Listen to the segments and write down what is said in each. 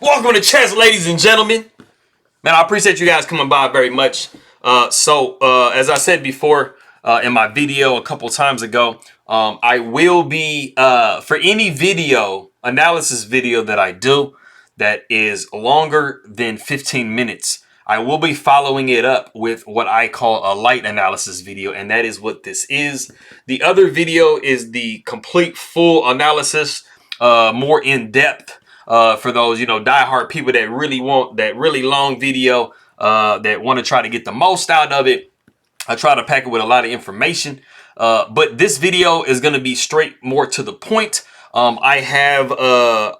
Welcome to chess, ladies and gentlemen. Man, I appreciate you guys coming by very much. As I said before in my video a couple times ago, I will be, for any video, analysis video that I do that is longer than 15 minutes, I will be following it up with what I call a light analysis video, and that is what this is. The other video is the complete full analysis, more in depth. For those, diehard people that really want that really long video, that want to try to get the most out of it. I try to pack it with a lot of information. But this video is going to be straight more to the point. I have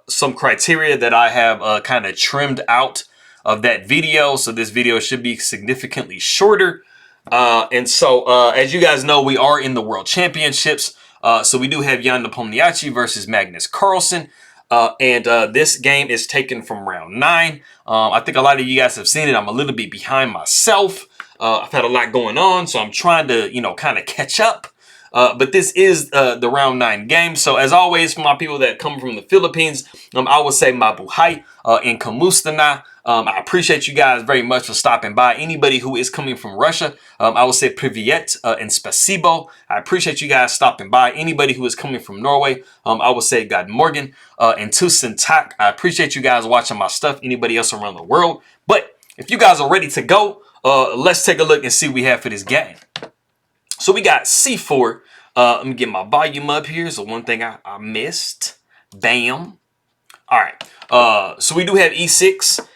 some criteria that I have kind of trimmed out of that video. So this video should be significantly shorter. As you guys know, we are in the World Championships. So we do have Jan Nepomniachtchi versus Magnus Carlsen. This game is taken from round 9. I think a lot of you guys have seen it. I'm a little bit behind myself. I've had a lot going on, so I'm trying to, kind of catch up. But this is the round 9 game. So as always, for my people that come from the Philippines, I will say mabuhay and kamusta na. I appreciate you guys very much for stopping by. Anybody who is coming from Russia, I will say privyet and spasibo. I appreciate you guys stopping by. Anybody who is coming from Norway, I will say God Morgan and tusen tak. I appreciate you guys watching my stuff. Anybody else around the world. But if you guys are ready to go, let's take a look and see what we have for this game. So we got C4. Let me get my volume up here. So one thing I missed. Bam. All right. So we do have E6.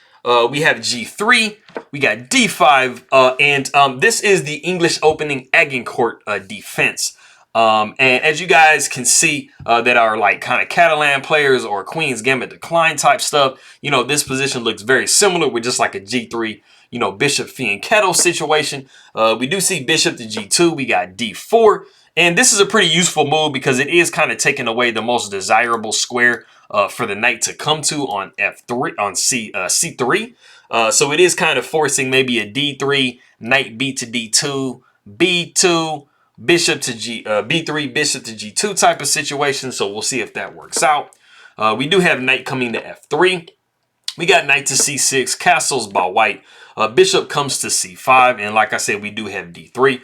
We have G3, we got D5, and this is the English opening Agincourt defense. And as you guys can see, that are like kind of Catalan players or Queen's Gambit decline type stuff, this position looks very similar with just like a G3, Bishop Fianchetto situation. We do see Bishop to G2, we got D4. And this is a pretty useful move because it is kind of taking away the most desirable square for the knight to come to on F3 on C3. So it is kind of forcing maybe a D3, knight B to D2, B2, bishop to B3, bishop to G2 type of situation. So we'll see if that works out. We do have knight coming to F3. We got knight to C6, castles by white. Bishop comes to C5, and like I said, we do have D3.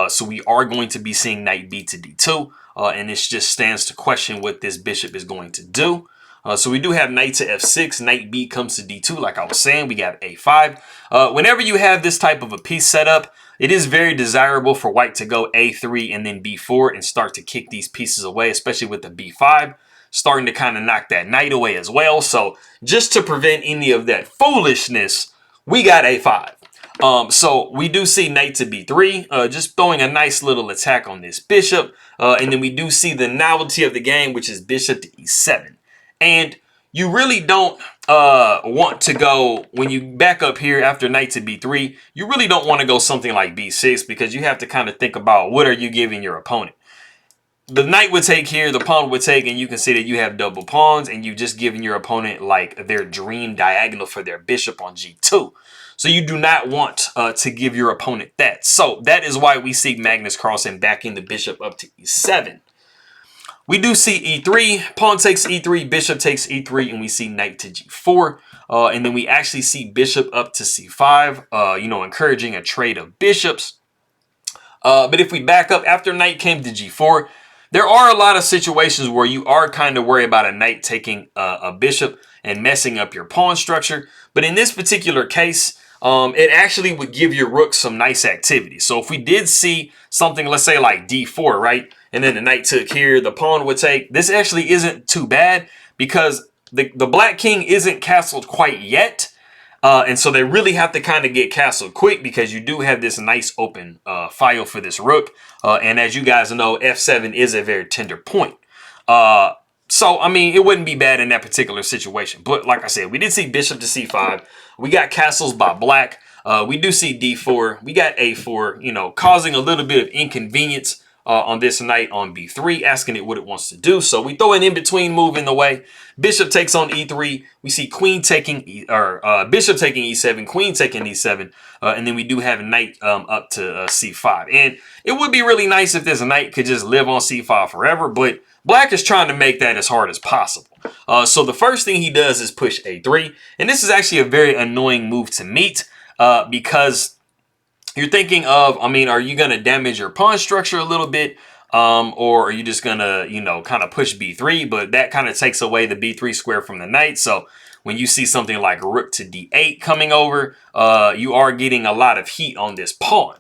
So we are going to be seeing knight B to D2, and this just stands to question what this bishop is going to do. So we do have knight to F6, knight B comes to D2, like I was saying, we got A5. Whenever you have this type of a piece set up, it is very desirable for white to go A3 and then B4 and start to kick these pieces away, especially with the B5, starting to kind of knock that knight away as well. So just to prevent any of that foolishness, we got A5. So we do see knight to B3, just throwing a nice little attack on this bishop. And then we do see the novelty of the game, which is bishop to E7. And you really don't want to go, when you back up here after knight to B3, you really don't want to go something like B6 because you have to kind of think about what are you giving your opponent. The knight would take here, the pawn would take, and you can see that you have double pawns and you've just given your opponent like their dream diagonal for their bishop on G2. So you do not want to give your opponent that. So that is why we see Magnus Carlsen backing the bishop up to E7. We do see E3, pawn takes E3, bishop takes E3, and we see knight to G4. And then we actually see bishop up to C5, encouraging a trade of bishops. But if we back up after knight came to G4, there are a lot of situations where you are kind of worried about a knight taking a bishop and messing up your pawn structure. But in this particular case, it actually would give your rook some nice activity. So if we did see something, let's say like D4, right? And then the knight took here, the pawn would take. This actually isn't too bad because the black king isn't castled quite yet. And so they really have to kind of get castled quick because you do have this nice open file for this rook. And as you guys know, F7 is a very tender point. So, I mean, it wouldn't be bad in that particular situation. But like I said, we did see bishop to C5. We got castles by black. We do see D4. We got A4, causing a little bit of inconvenience on this knight on B3, asking it what it wants to do. So we throw an in-between move in the way. Bishop takes on E3. We see queen taking, bishop taking E7, queen taking E7. And then we do have knight up to C5. And it would be really nice if this knight could just live on C5 forever. But Black is trying to make that as hard as possible. So the first thing he does is push a3. And this is actually a very annoying move to meet because you're thinking of, I mean, are you going to damage your pawn structure a little bit? Or are you just going to, you know, kind of push b3? But that kind of takes away the b3 square from the knight. So when you see something like rook to d8 coming over, you are getting a lot of heat on this pawn.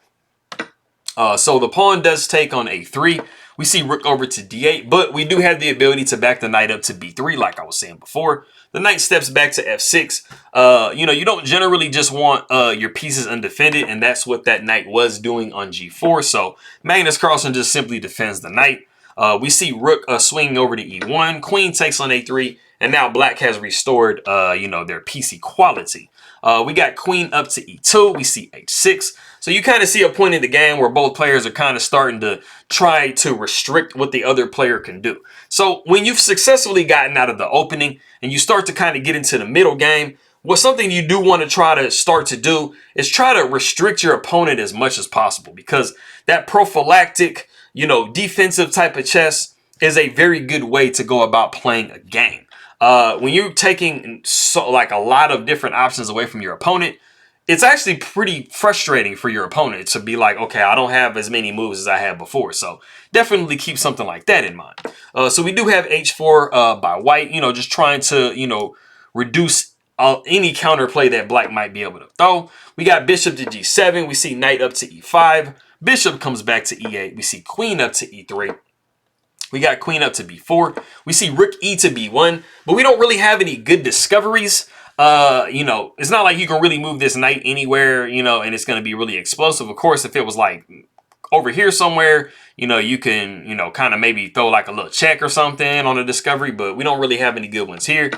So the pawn does take on a3. We see rook over to d8, but we do have the ability to back the knight up to b3, like I was saying before. The knight steps back to f6. You know, you don't generally just want your pieces undefended, and that's what that knight was doing on g4. So Magnus Carlsen just simply defends the knight. We see rook swinging over to e1. Queen takes on a3, and now black has restored, you know, their piece equality. We got queen up to e2. We see h6. So you kind of see a point in the game where both players are kind of starting to try to restrict what the other player can do. So when you've successfully gotten out of the opening and you start to kind of get into the middle game, what's something you do want to try to start to do is try to restrict your opponent as much as possible, because that prophylactic, you know, defensive type of chess is a very good way to go about playing a game. When you're taking like a lot of different options away from your opponent, it's actually pretty frustrating for your opponent to be like, okay, I don't have as many moves as I had before. So definitely keep something like that in mind. So we do have h4 by white, you know, just trying to, you know, reduce any counterplay that black might be able to throw. We got bishop to g7. We see knight up to e5. Bishop comes back to e8. We see queen up to e3. We got queen up to b4. We see rook e to b1, but we don't really have any good discoveries. You know, it's not like you can really move this knight anywhere, you know, and it's going to be really explosive. Of course, if it was like over here somewhere, you know, you can, you know, kind of maybe throw like a little check or something on a discovery, but we don't really have any good ones here.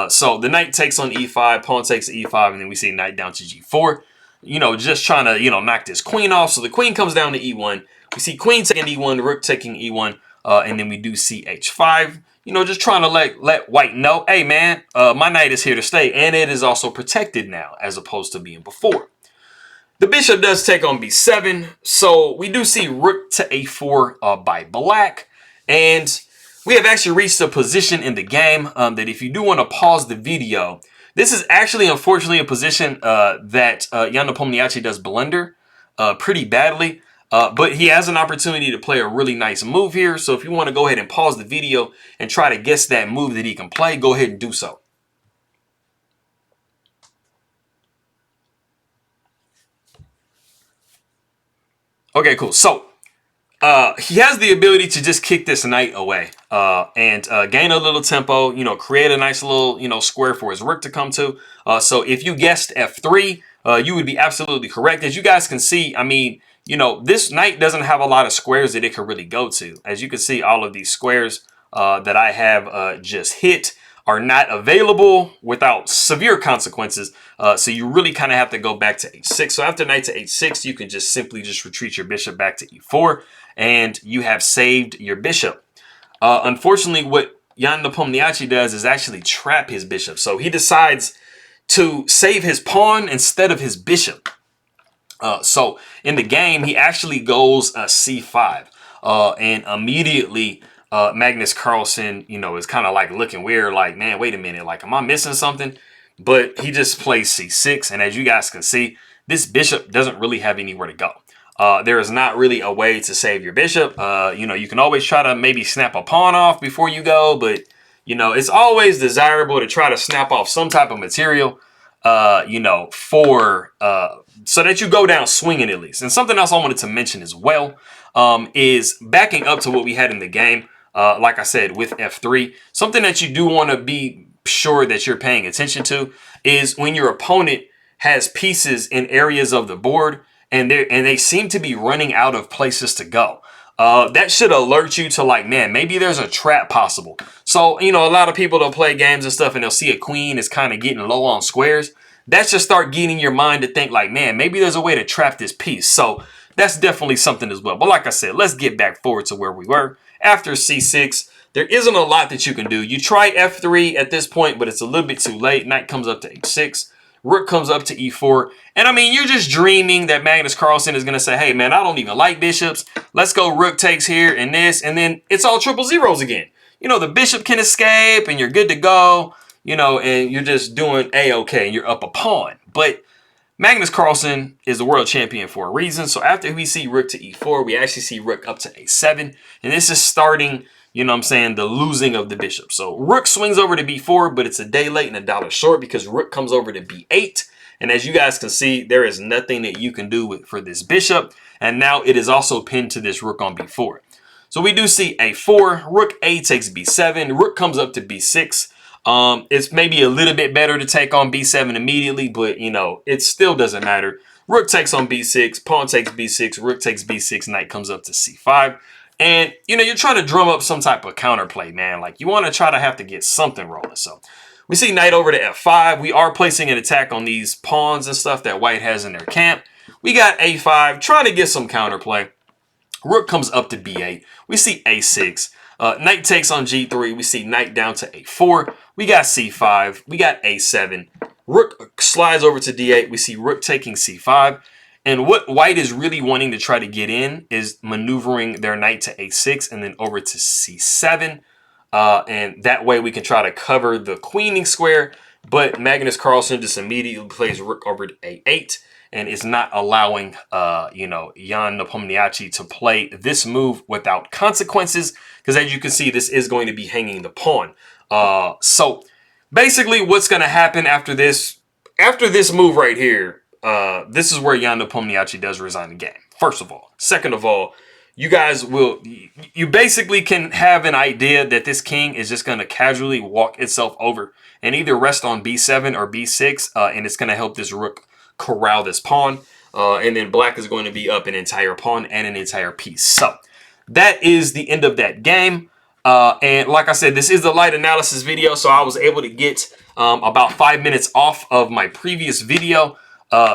So the knight takes on e5, pawn takes e5, and then we see knight down to g4. You know, just trying to, you know, knock this queen off. So the queen comes down to e1. We see queen taking e1, rook taking e1, and then we do see h5. You know, just trying to let white know, hey, man, my knight is here to stay. And it is also protected now, as opposed to being before. The bishop does take on b7. So we do see rook to a4 by black. And we have actually reached a position in the game that if you do want to pause the video, this is actually, unfortunately, a position that Jan Nepomniachtchi does blunder pretty badly. But he has an opportunity to play a really nice move here. So if you want to go ahead and pause the video and try to guess that move that he can play, go ahead and do so. Okay, cool. So he has the ability to just kick this knight away and gain a little tempo, you know, create a nice little, you know, square for his rook to come to. So if you guessed f3, you would be absolutely correct. As you guys can see, I mean, you know, this knight doesn't have a lot of squares that it can really go to. As you can see, all of these squares that I have just hit are not available without severe consequences. So you really kind of have to go back to h6. So after knight to h6, you can just simply just retreat your bishop back to e4, and you have saved your bishop. Unfortunately, what Jan Nepomniachtchi does is actually trap his bishop. So he decides to save his pawn instead of his bishop. So in the game, he actually goes c5, and immediately Magnus Carlsen, you know, is kind of like looking weird, like, man, wait a minute, like, am I missing something? But he just plays c6, and as you guys can see, this bishop doesn't really have anywhere to go. There is not really a way to save your bishop. You know, you can always try to maybe snap a pawn off before you go, but, you know, it's always desirable to try to snap off some type of material, you know, for so that you go down swinging at least. And something else I wanted to mention as well is backing up to what we had in the game. Like I said, with f3, something that you do want to be sure that you're paying attention to is when your opponent has pieces in areas of the board and they seem to be running out of places to go. That should alert you to, like, man, maybe there's a trap possible. So, you know, a lot of people don't play games and stuff and they'll see a queen is kind of getting low on squares. That should start getting your mind to think, like, man, maybe there's a way to trap this piece. So that's definitely something as well. But like I said, let's get back forward to where we were. After c6, there isn't a lot that you can do. You try f3 at this point, but it's a little bit too late. Knight comes up to h6. Rook comes up to e4. And I mean, you're just dreaming that Magnus Carlsen is going to say, hey, man, I don't even like bishops. Let's go rook takes here and this. And then it's all triple zeros again. You know, the bishop can escape and you're good to go, you know, and you're just doing A-okay and you're up a pawn. But Magnus Carlsen is the world champion for a reason. So after we see rook to e4, we actually see rook up to a7. And this is starting, you know what I'm saying, the losing of the bishop. So rook swings over to b4, but it's a day late and a dollar short because rook comes over to b8. And as you guys can see, there is nothing that you can do for this bishop. And now it is also pinned to this rook on b4. So we do see a4, rook a takes b7, rook comes up to b6. It's maybe a little bit better to take on b7 immediately, but, you know, it still doesn't matter. Rook takes on b6, pawn takes b6, rook takes b6, knight comes up to c5. And, you know, you're trying to drum up some type of counterplay, man. Like, you want to try to have to get something rolling. So we see knight over to f5. We are placing an attack on these pawns and stuff that white has in their camp. We got a5, trying to get some counterplay. Rook comes up to b8. We see a6. Knight takes on g3. We see knight down to a4. We got c5. We got a7. Rook slides over to d8. We see rook taking c5. And what white is really wanting to try to get in is maneuvering their knight to a6 and then over to c7. And that way we can try to cover the queening square. But Magnus Carlsen just immediately plays rook over to a8 and is not allowing, you know, Jan Nepomniachtchi to play this move without consequences. Because as you can see, this is going to be hanging the pawn. So basically what's going to happen after this move right here, this is where Jan Nepomniachtchi does resign the game, first of all. Second of all, you guys you basically can have an idea that this king is just going to casually walk itself over and either rest on b7 or b6, and it's going to help this rook corral this pawn. And then black is going to be up an entire pawn and an entire piece. So that is the end of that game. And like I said, this is the light analysis video, so I was able to get about 5 minutes off of my previous video.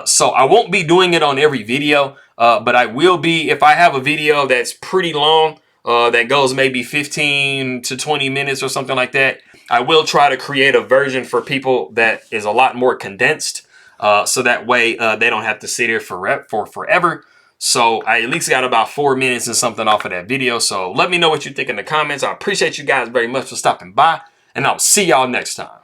So I won't be doing it on every video, but I will be, if I have a video that's pretty long, that goes maybe 15 to 20 minutes or something like that, I will try to create a version for people that is a lot more condensed, so that way they don't have to sit here for forever. So I at least got about 4 minutes and something off of that video. So let me know what you think in the comments. I appreciate you guys very much for stopping by, and I'll see y'all next time.